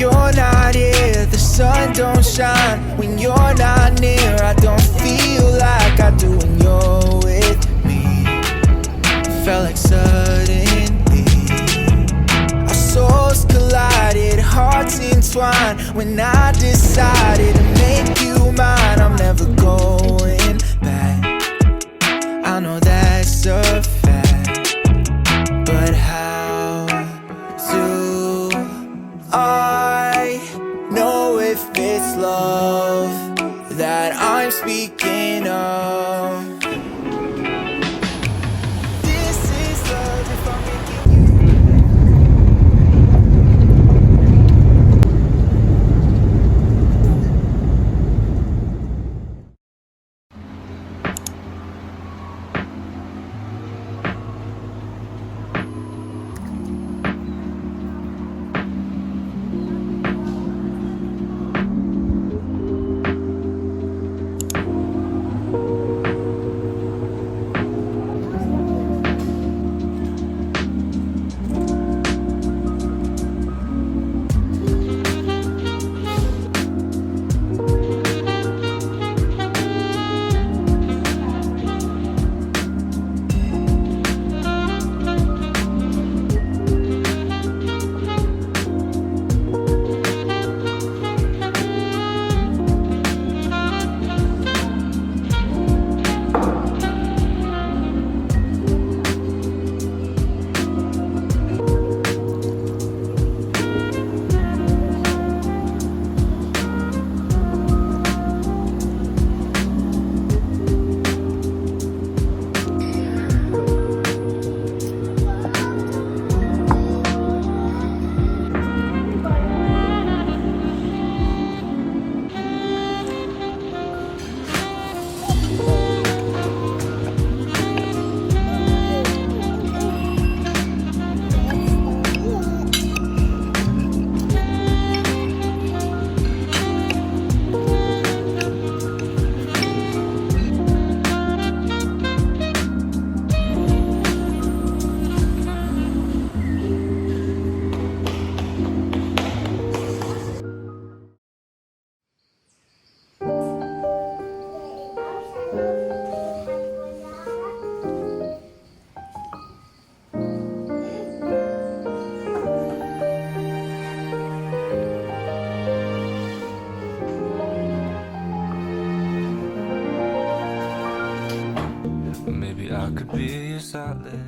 you're not here, the sun don't shine. When you're not near, I don't feel like I do when you're with me. Felt like suddenly our souls collided, hearts entwined. When I decided to make you mine, I'm never going back. I know that's a fact, but how do I know if it's love that I'm speaking of? This is love if I'm making I could be a solid.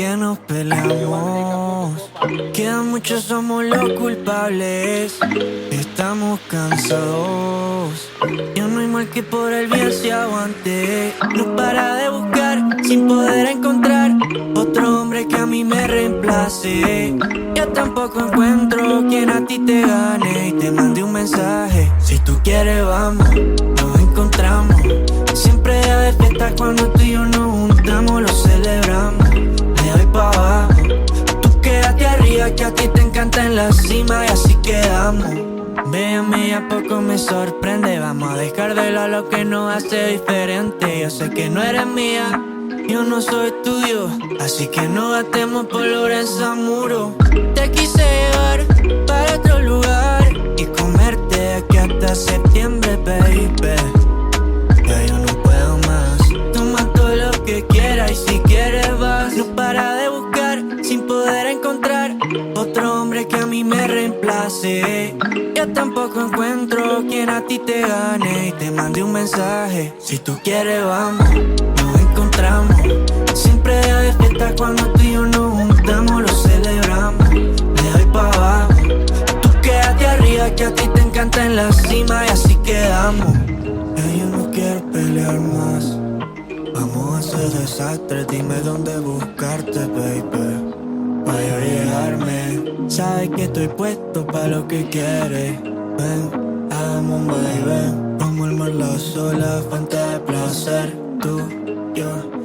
que nos peleamos. Queda mucho, somos los culpables. Estamos cansados. Ya no hay mal que por el bien se aguante. No para de buscar sin poder encontrar otro hombre que a mí me reemplace. Yo tampoco encuentro quien a ti te gane y te mande un mensaje. Si tú quieres vamos, nos encontramos. Siempre de fiesta cuando tú y yo nos juntamos. Lo celebramos, de hoy pa' abajo. Tú quédate arriba que a ti te encanta en la cima. Y así quedamos. Véame, a poco me sorprende. Vamos a dejar de lado lo que nos hace diferente. Yo sé que no eres mía, yo no soy tuyo, así que no gastemos por en muro. Te quise llevar para otro lugar y comerte de aquí hasta septiembre, baby. Ya yo no puedo más. Toma todo lo que quieras y si quieres vas. No para de buscar sin poder encontrar otro hombre que a mí me reemplace. Yo tampoco encuentro quien a ti te gane y te mande un mensaje. Si tú quieres vamos, nos encontramos. Siempre de fiesta cuando tú y yo nos juntamos. Lo celebramos, de hoy pa' abajo. Tú quédate arriba que a ti te encanta en la cima. Y así quedamos. Ya yo no quiero pelear más. Vamos a hacer desastre, dime dónde buscarte, baby. Vaya a llegarme. Sabes que estoy puesto pa' lo que quieres. Ven, hagamos un baile. Vamos al mar la sola, fuente de placer. Tú, yo.